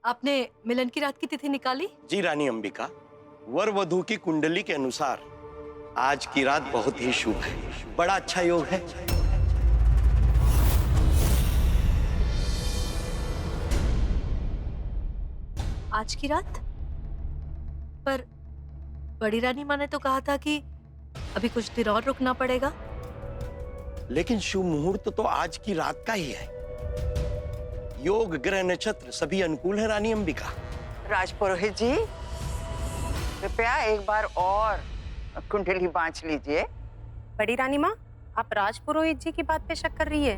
आपने मिलन की रात की तिथि निकाली? जी रानी अंबिका, वर वधू की कुंडली के अनुसार आज की रात बहुत ही शुभ है, बड़ा अच्छा योग है। आज की रात? पर बड़ी रानी माँ ने तो कहा था कि अभी कुछ देर और रुकना पड़ेगा। लेकिन शुभ मुहूर्त तो आज की रात का ही है। योग, ग्रह, नक्षत्र सभी अनुकूल है रानी अंबिका। राजपुरोहित जी, कृपया एक बार और कुंडली बांच लीजिए। बड़ी रानी माँ, आप राजपुरोहित जी की बात पे शक कर रही है?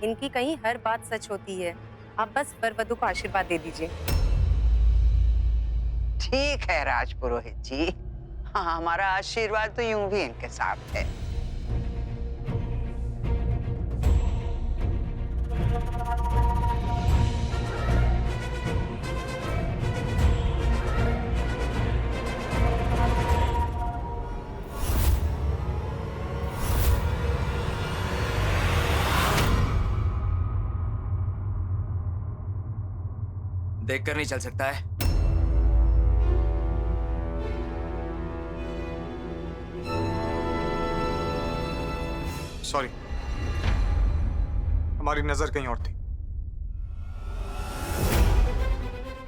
इनकी कहीं हर बात सच होती है। आप बस वर वधू को आशीर्वाद दे दीजिए। ठीक है राजपुरोहित जी, हाँ, हमारा आशीर्वाद तो यूं भी इनके साथ है। देखकर नहीं चल सकता है। सॉरी, हमारी नजर कहीं और थी।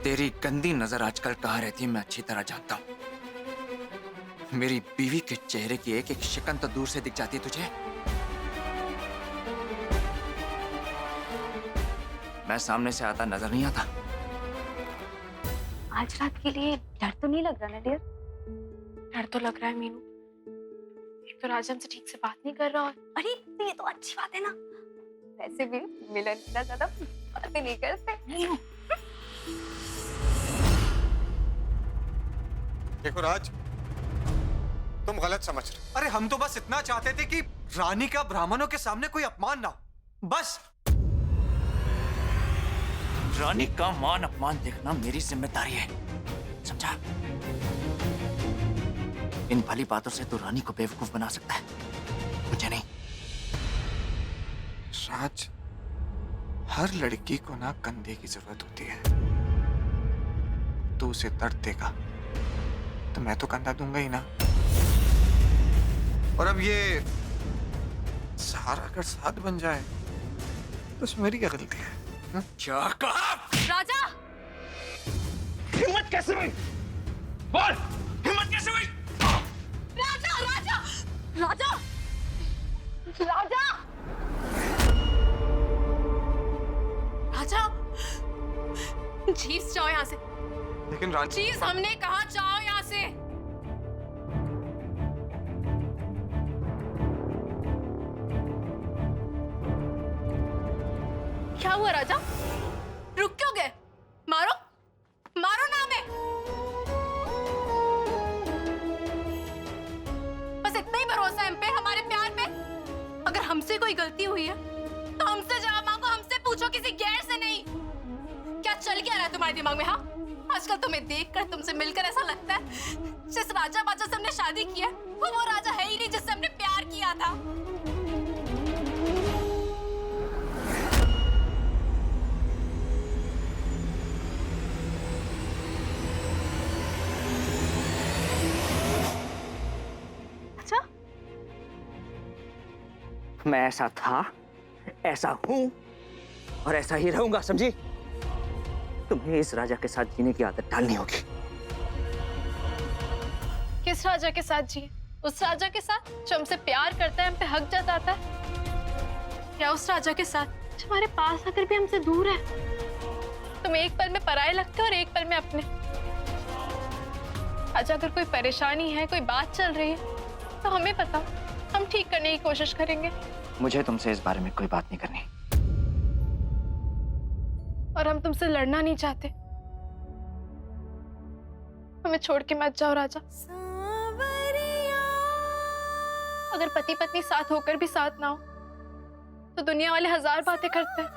तेरी गंदी नजर आजकल कहाँ रहती है मैं अच्छी तरह जानता हूं। मेरी बीवी के चेहरे की एक एक शिकन तो दूर से दिख जाती है तुझे। मैं सामने से आता नजर नहीं आता। आज रात के लिए डर तो नहीं लग रहा ना डियर? डर तो लग रहा है मीनू। एक तो राजा हमसे ठीक से बात नहीं कर रहा और अरे तो ये तो अच्छी बात है ना। वैसे भी मिलन इतना ज्यादा बातें नहीं करते। देखो राज, तुम गलत समझ रहे। अरे हम तो बस इतना चाहते थे कि रानी का ब्राह्मणों के सामने कोई अपमान ना हो, बस। रानी का मान अपमान देखना मेरी जिम्मेदारी है, समझा? इन भली बातों से तू रानी को बेवकूफ बना सकता है, मुझे नहीं। राज, हर लड़की को ना कंधे की जरूरत होती है। तू उसे दर्द देगा तो मैं तो कंधा दूंगा ही ना। और अब ये सहारा अगर साथ बन जाए तो उसमें मेरी क्या गलती है? क्या कहा? राजा! हिम्मत कैसे हुई? बोल, हिम्मत कैसे हुई? राजा! राजा! राजा! राजा! राजा! जीव जाओ यहाँ से। लेकिन राज, चीज हमने कहा जाओ यहाँ से। क्या हुआ राजा? रुक क्यों गए? मारो, मारो ना हमें। बस इतना ही भरोसा है हम पे, हमारे प्यार पे। अगर हमसे कोई गलती हुई है तो हमसे जवाब मांगो, हमसे पूछो, किसी गैर से नहीं। क्या चल क्या रहा है तुम्हारे दिमाग में? हाँ, आजकल तुम्हें देखकर, तुमसे मिलकर ऐसा लगता है जिस राजा बाजा से हमने शादी की है वो राजा है ही नहीं जिससे हमने प्यार किया था। अच्छा, मैं ऐसा था, ऐसा हूं और ऐसा ही रहूंगा, समझी? तुम्हें इस राजा के साथ जीने की आदत डालनी होगी। किस राजा के साथ जिए? उस राजा के साथ जो हमसे प्यार करता है, हम पे हक जताता है, या उस राजा के साथ जो हमारे पास आकर भी हमसे दूर है? तुम एक पल में पराये लगते हो और एक पल में अपने। आज अगर कोई परेशानी है, कोई बात चल रही है तो हमें बताओ, हम ठीक करने की कोशिश करेंगे। मुझे तुमसे इस बारे में कोई बात नहीं करनी। और हम तुमसे लड़ना नहीं चाहते। हमें छोड़ के मत जाओ राजा। अगर पति पत्नी साथ होकर भी साथ ना हो तो दुनिया वाले हजार बातें करते हैं,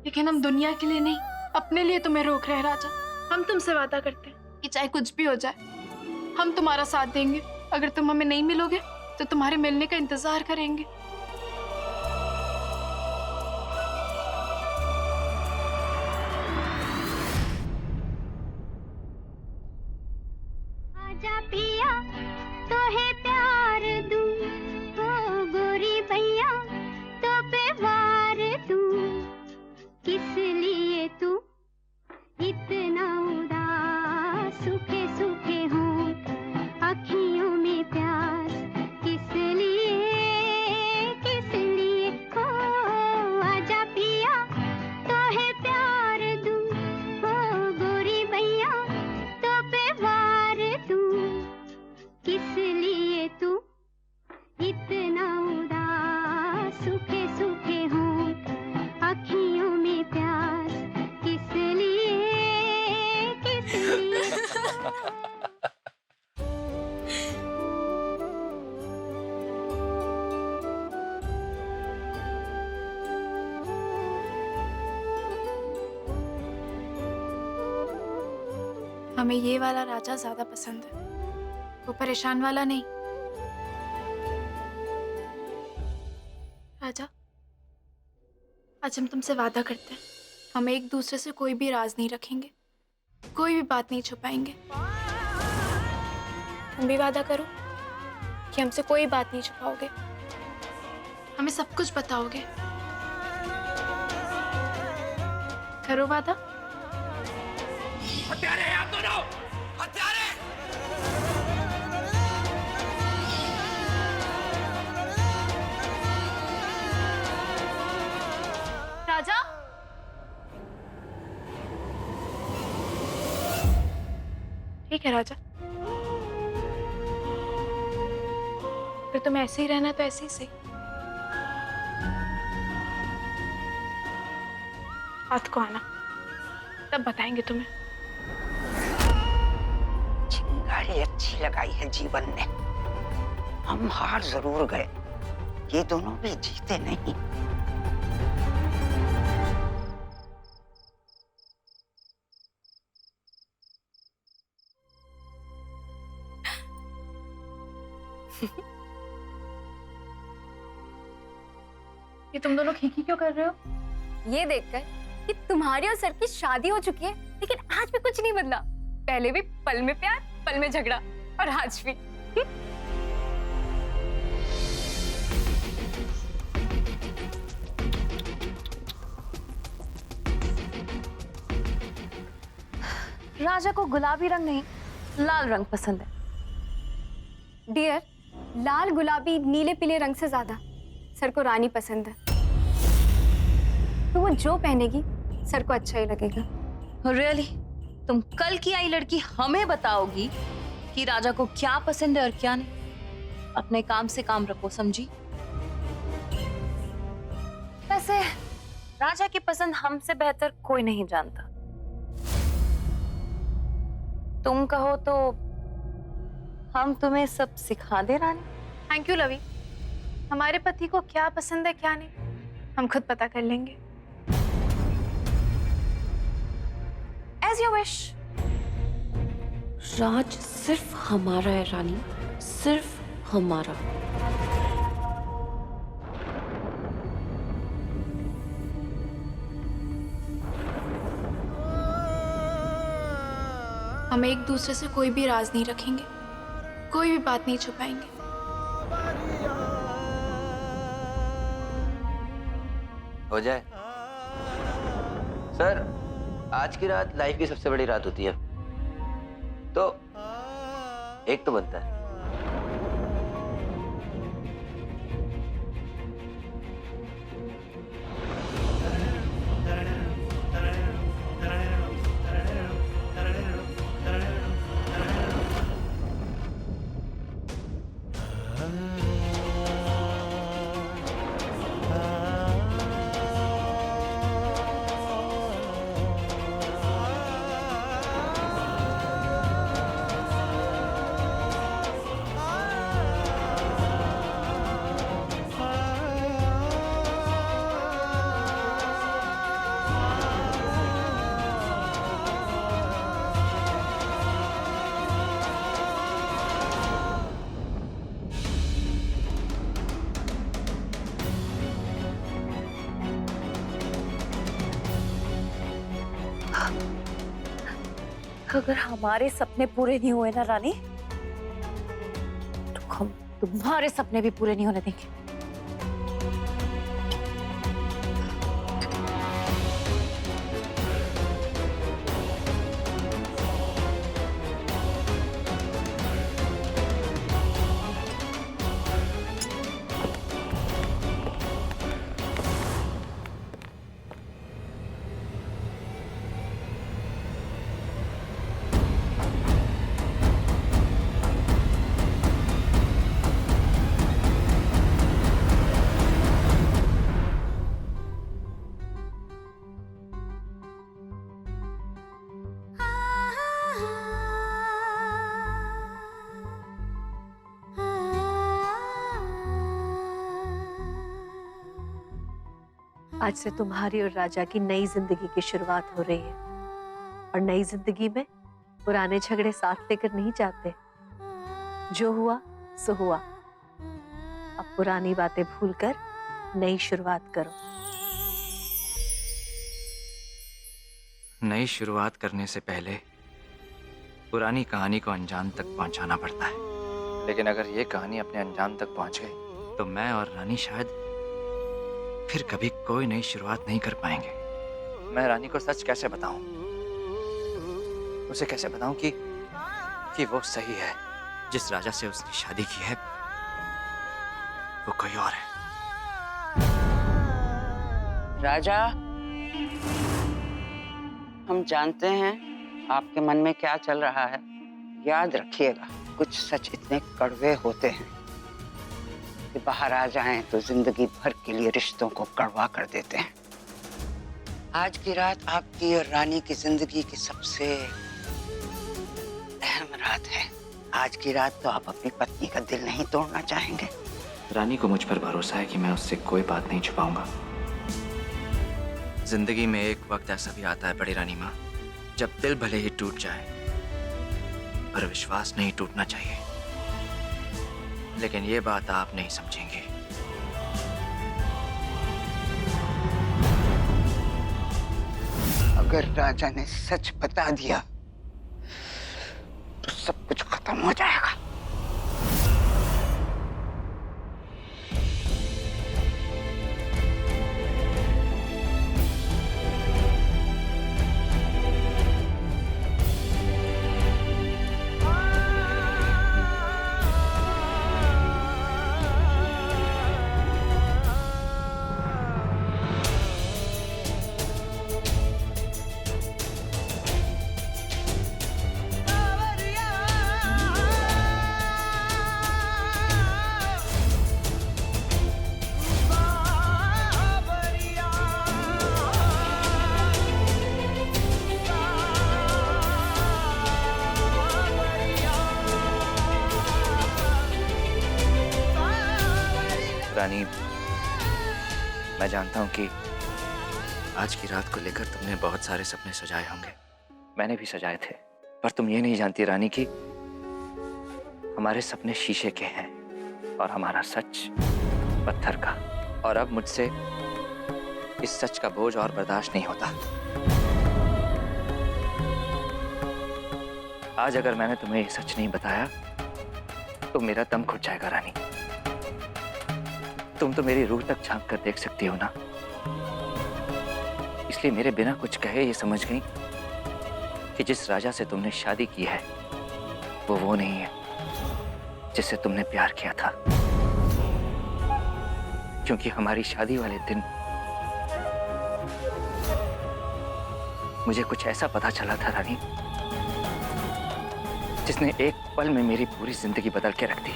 लेकिन हम दुनिया के लिए नहीं, अपने लिए तुम्हें रोक रहे हैं राजा। हम तुमसे वादा करते हैं कि चाहे कुछ भी हो जाए, हम तुम्हारा साथ देंगे। अगर तुम हमें नहीं मिलोगे तो तुम्हारे मिलने का इंतजार करेंगे। आजा पिया तो है प्यार दूं, ओ गोरी भैया तो पे वार दूं। किस लिए तू इतना उदास, सूखे सूखे होंठ अखियों में प्यास, किस लिए ओ आजा पिया तो है प्यार दूं, ओ गोरी भैया तो पे वार दूं। किस लिए तू इतना उदास, सूखे सूखे होंठ अखियों में प्यास, किस लिए हमें ये वाला राजा ज्यादा पसंद है, वो परेशान वाला नहीं। राजा, आज हम तुमसे वादा करते हैं, हम एक दूसरे से कोई भी राज नहीं रखेंगे, कोई भी बात नहीं छुपाएंगे। तुम भी वादा करो कि हमसे कोई बात नहीं छुपाओगे, हमें सब कुछ बताओगे। करो वादा। हत्यारे हैं आप दोनों, हत्यारे। राजा, ठीक है राजा, फिर तुम्हें ऐसे ही रहना है तो ऐसे ही सही। रात को आना, तब बताएंगे तुम्हें। चिंगारी अच्छी लगाई है जीवन ने। हम हार जरूर गए, ये दोनों भी जीते नहीं। ये तुम दोनों खीखी क्यों कर रहे हो? ये देखकर कि तुम्हारी और सर की शादी हो चुकी है, लेकिन आज भी कुछ नहीं बदला। पहले भी पल में प्यार, पल में झगड़ा, और आज भी। राजा को गुलाबी रंग नहीं, लाल रंग पसंद है। डियर, लाल, गुलाबी, नीले पीले रंग से ज्यादा सर को रानी पसंद है, तो वो जो पहनेगी सर को अच्छा ही लगेगा। रियली? तुम कल की आई लड़की हमें बताओगी कि राजा को क्या पसंद है और क्या नहीं? अपने काम से काम रखो, समझी? वैसे राजा की पसंद हमसे बेहतर कोई नहीं जानता। तुम कहो तो हम तुम्हें सब सिखा दे रानी। थैंक यू लवी, हमारे पति को क्या पसंद है क्या नहीं हम खुद पता कर लेंगे। As you wish. राज सिर्फ हमारा है रानी, सिर्फ हमारा। हम एक दूसरे से कोई भी राज नहीं रखेंगे, कोई भी बात नहीं छुपाएंगे। हो जाए सर, आज की रात लाइफ की सबसे बड़ी रात होती है, तो एक तो बनता है। अगर हमारे सपने पूरे नहीं हुए ना रानी, हम तुम्हारे सपने भी पूरे नहीं होने देंगे। आज से तुम्हारी और राजा की नई जिंदगी की शुरुआत हो रही है और नई जिंदगी में पुराने झगड़े साथ लेकर नहीं जाते। जो हुआ सो हुआ। अब पुरानी बातें भूलकर नई शुरुआत करो। नई शुरुआत करने से पहले पुरानी कहानी को अंजाम तक पहुंचाना पड़ता है। लेकिन अगर ये कहानी अपने अंजाम तक पहुंच गई तो मैं और रानी शायद फिर कभी कोई नई शुरुआत नहीं कर पाएंगे। मैं रानी को सच कैसे बताऊं? उसे कैसे बताऊं कि वो सही है। जिस राजा से उसने शादी की है वो कोई और है। राजा, हम जानते हैं आपके मन में क्या चल रहा है। याद रखिएगा, कुछ सच इतने कड़वे होते हैं कि बाहर आ जाएं तो जिंदगी भर के लिए रिश्तों को कड़वा कर देते हैं। आज की रात आपकी और रानी की जिंदगी की सबसे अहम रात है। आज की रात तो आप अपनी पत्नी का दिल नहीं तोड़ना चाहेंगे। रानी को मुझ पर भरोसा है कि मैं उससे कोई बात नहीं छुपाऊंगा। जिंदगी में एक वक्त ऐसा भी आता है बड़ी रानी माँ, जब दिल भले ही टूट जाए पर विश्वास नहीं टूटना चाहिए। लेकिन ये बात आप नहीं समझेंगे। अगर राजा ने सच बता दिया तो सब कुछ खत्म हो जाएगा। रानी, मैं जानता हूं कि आज की रात को लेकर तुमने बहुत सारे सपने सजाए होंगे। मैंने भी सजाए थे, पर तुम ये नहीं जानती रानी कि हमारे सपने शीशे के हैं और हमारा सच पत्थर का। और अब मुझसे इस सच का बोझ और बर्दाश्त नहीं होता। आज अगर मैंने तुम्हें ये सच नहीं बताया तो मेरा दम घुट जाएगा रानी। तुम तो मेरी रूह तक झांक कर देख सकती हो ना, इसलिए मेरे बिना कुछ कहे ये समझ गई कि जिस राजा से तुमने शादी की है वो नहीं है जिससे तुमने प्यार किया था। क्योंकि हमारी शादी वाले दिन मुझे कुछ ऐसा पता चला था रानी, जिसने एक पल में मेरी पूरी जिंदगी बदल के रख दी।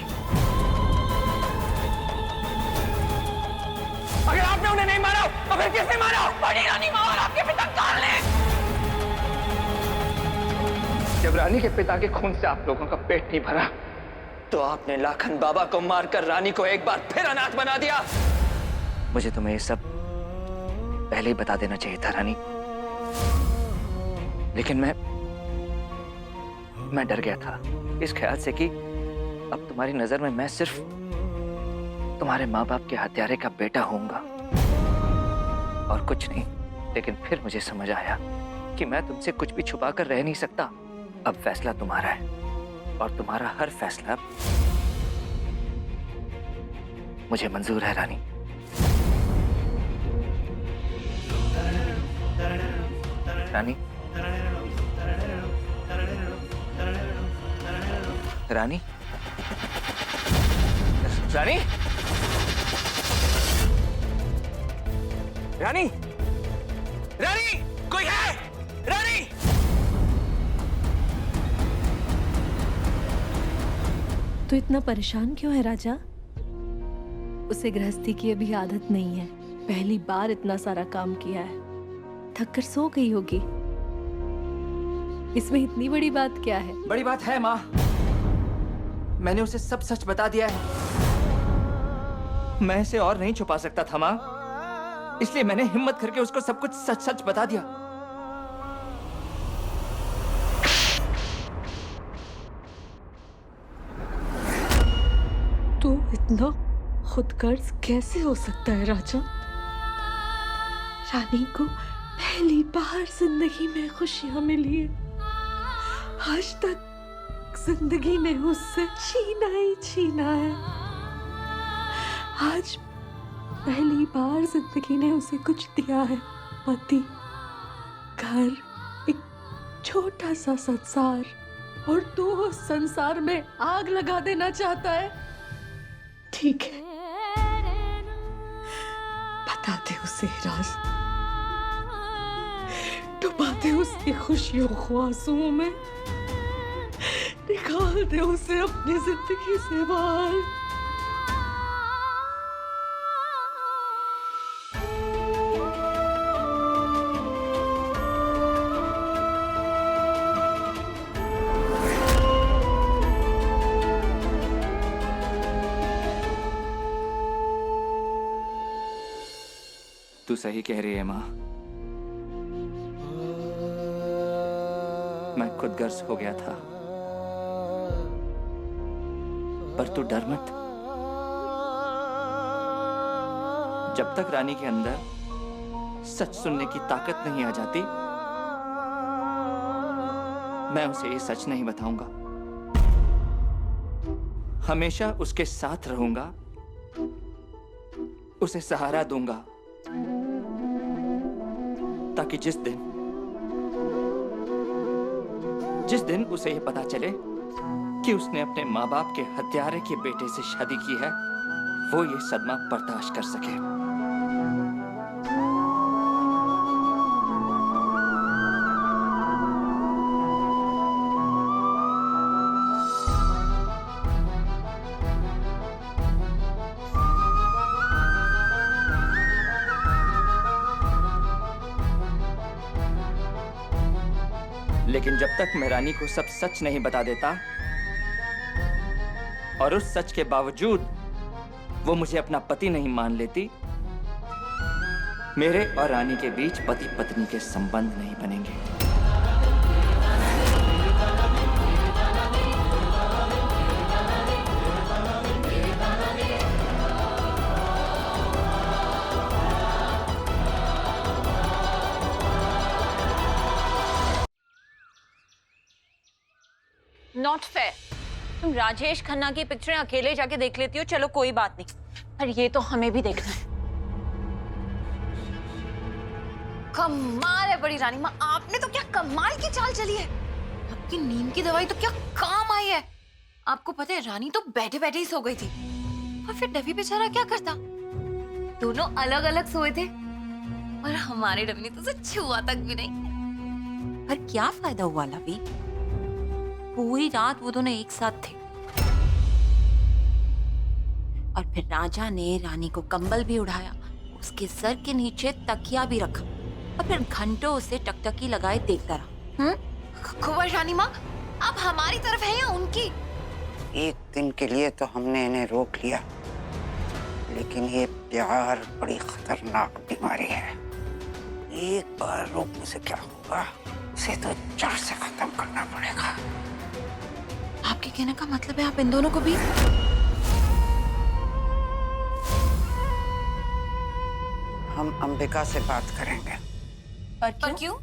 अगर आपने उन्हें नहीं मारा तो फिर किसने मारा? बड़ी रानी माँ और आपके पिता काल ने। जब रानी के पिता के खून से आप लोगों का पेट नहीं भरा तो आपने लाखन बाबा को मारकर रानी को एक बार फिर अनाथ बना दिया। मुझे तुम्हें ये सब पहले ही बता देना चाहिए था रानी, लेकिन मैं डर गया था इस ख्याल से कि अब तुम्हारी नजर में मैं सिर्फ तुम्हारे माँ बाप के हत्यारे का बेटा होऊंगा और कुछ नहीं। लेकिन फिर मुझे समझ आया कि मैं तुमसे कुछ भी छुपा कर रह नहीं सकता। अब फैसला तुम्हारा है और तुम्हारा हर फैसला मुझे मंजूर है रानी। रानी, रानी, रानी, रानी, रानी, कोई है? रानी! तो इतना परेशान क्यों है राजा? उसे गृहस्थी की अभी आदत नहीं है। पहली बार इतना सारा काम किया है, थक कर सो गई होगी। इसमें इतनी बड़ी बात क्या है? बड़ी बात है माँ। मैंने उसे सब सच बता दिया है। मैं इसे और नहीं छुपा सकता था माँ, इसलिए मैंने हिम्मत करके उसको सब कुछ सच सच बता दिया। तो इतना खुदगर्ज कैसे हो सकता है राजा? रानी को पहली बार जिंदगी में खुशियां मिली है। आज तक जिंदगी ने उससे छीना ही छीना है। आज पहली बार जिंदगी ने उसे कुछ दिया है। पति, घर, एक छोटा सा संसार, और तू उस संसार में आग लगा देना चाहता है। ठीक है, बता दे उसे राज, डुबा दे उसकी खुशियों को आंसुओं में, निकाल दे उसे अपनी जिंदगी से बाहर। तू सही कह रही है माँ। मैं खुदगर्ज हो गया था, पर तू डर मत। जब तक रानी के अंदर सच सुनने की ताकत नहीं आ जाती, मैं उसे ये सच नहीं बताऊंगा। हमेशा उसके साथ रहूंगा, उसे सहारा दूंगा, ताकि जिस दिन उसे ये पता चले कि उसने अपने माँ बाप के हत्यारे के बेटे से शादी की है, वो ये सदमा बर्दाश्त कर सके। लेकिन जब तक मैं रानी को सब सच नहीं बता देता, और उस सच के बावजूद वो मुझे अपना पति नहीं मान लेती, मेरे और रानी के बीच पति पत्नी के संबंध नहीं बनेंगे। Not fair. तुम राजेश खन्ना की पिक्चरें अकेले जाके देख लेती हो, चलो कोई बात नहीं, पर ये तो हमें भी देखना है। कमाल है बड़ी रानी माँ, आपने तो क्या कमाल की चाल चली है। आपकी नींद की दवाई तो क्या काम आई है। आपको पता है रानी तो बैठे बैठे ही सो गई थी, और फिर डबी बेचारा क्या करता, दोनों अलग अलग सोए थे, और हमारे डबी ने तो उसे छुआ तक भी नहीं। पर क्या फायदा हुआ लवी, पूरी रात वो दोनों एक साथ थे, और फिर राजा ने रानी को कंबल भी उड़ाया, उसके सर के नीचे तकिया भी रखा, और फिर घंटों उसे टकटकी लगाए देखता रहा। खबर रानी माँ, आप हमारी तरफ है या उनकी? एक दिन के लिए तो हमने इन्हें रोक लिया, लेकिन ये प्यार बड़ी खतरनाक बीमारी है। एक बार रोकने से क्या होगा, उसे तो जड़ से खत्म करना पड़ेगा। आपके कहने का मतलब है आप इन दोनों को भी? हम अंबिका से बात करेंगे। पर क्यों?